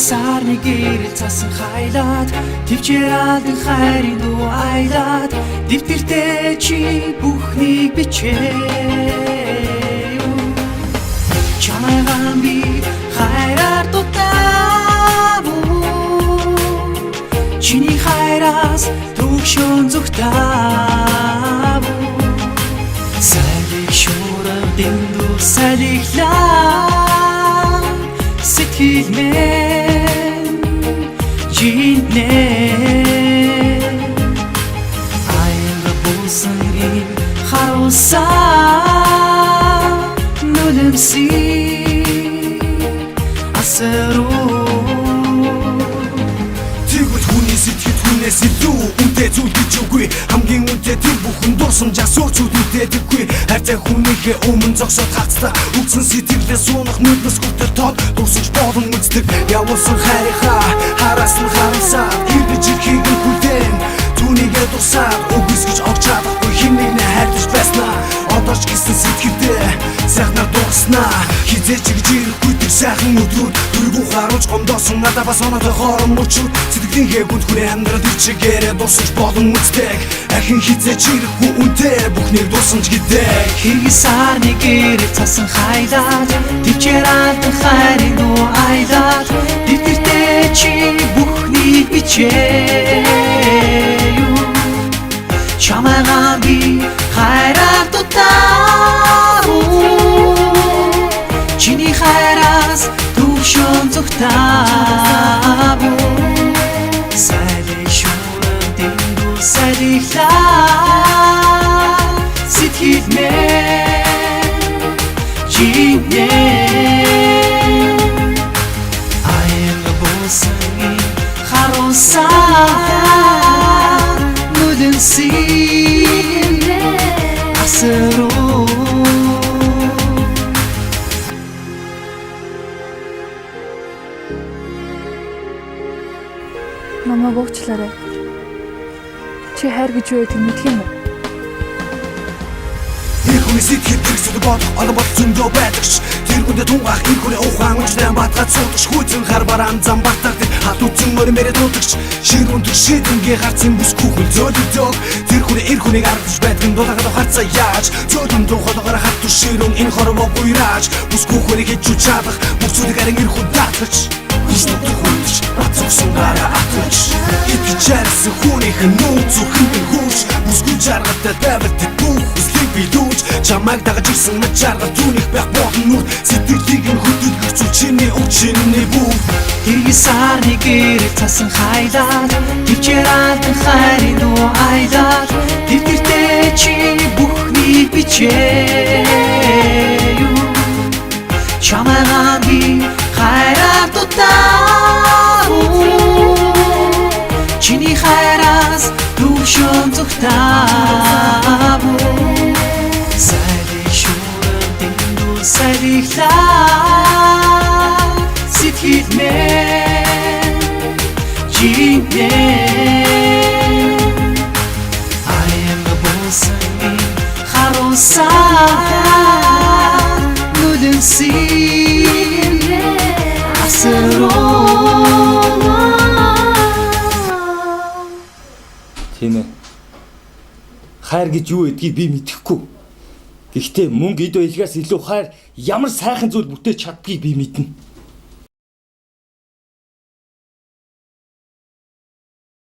Сар нэгэрэл цасан хайлаад төвчээр алдан хайрын дуу аялаад дэвтэртээ чи бүхнийг бичээ чамайгаан би хайраар дутаав чиний хайраас төгшөн зүгтаав салих шуурав дэндүү салихлаа сэтгэл мэн жинэ аяга бусан ин харуусаа нүлэмси асаруу тэгвэл хүний сэтгэл хүнээс илүү үнэтэй зүйл гэж үгүй хамгийн үнэтэй тэр бүхэн дурсамжаа сурч үдээдэггүй хайртай хүнийхээ өмнө зогсоод хацтай үгсэн сэтгэлээ суунах нүднэс хүртэл тод дурсаж болон үздэг явуулсан хайрынхаа хараас нь харамсаа ирдэж ирэхийг нь хүлээн түүнийгээ дурсаад үгүйс гэж огч чадахгүй хиннийг нэ хайрлаж байснаа одооч гисэн сэтгэлдээ сайхнаар дугаснаа хизээч гэж ирэхгүй тэр сайхан өдрүүд дөрвөн харуулж гомдоосон надад бас оноотой хоорон мөчүүд сэтгэлийнхээ гүнд хүрээ амьдрал ичгээрээ дусаж болон үздэг ахин хизээч ирэхгүй үнтэй бүхнийг дурсамж гэдэг хэрэг сар нэгэрэл цасан хайлаад төвчээр алдан хайрын дуу аялаад дэвтэртээ чи бүхнийг бичээ чамайгаан би хайраар дутаав чиний хайраас төвшөн зүгтаав салих шуурав дэндүү салихлаа сэтгэл мэн жинэ аяга бусан ин харуусаа нүлэмси асаруу намайг уучлаарай. Чи хайр гэж юу гэдгийг мэдэх юм уу? Тэр хүний сэтгэл төрсөд бодох олон бод зөндөө байдагч тэр хүндээ тунгаах энэ хүний ухаан үнжлэн батгаад суудагч хүйцэн хар бараан зам бартагдаг хат үтэн мөрмөрөө дуудагч ширүүн төг шидэнгээ гарцын бүсгүй хөл зөөлөдөг тэр хүний эр хүнийг ардж байдгийн дулаагаад харцаа яаж зөөлөн дуухалгаар хат түширүүн энэ хорвоо гуйрааж бүсгүй хүнийг хийж чадах бүсүүдийг арин эр хүн даатгаж Исток тухайч бацсан гараа атгач ипичэрс хүнийх нүү зүхэн хурж бүсгүй жаргатай давалт бүх эслэг бидүүж чамайг дагаж ирсэн мэд жаргал түүних байх болон нүр сэтгэлийг нь хөдөлгөх зүйл чиний өчний бүх хэрэг сар нэгэрэл цасан хайлаад төвчээр алдан хайрын дуу аялаад дэвтэртээ чи бүхнийг бичээ чамайгаан би хайраар дутаав чиний хайраас төвшөн зүгтаав салих шуурав дэндүү салихлаа сэтгэл мэн жинэ аяга бусан ин харуусаа нүлэмси Тийм ээ. Хайр гэж юу гэдгийг би мэдэхгүй. Гэхдээ мөнгө эд баялгаас илүү хайр ямар сайхан зүйл бүтээж чаддгийг би мэднэ.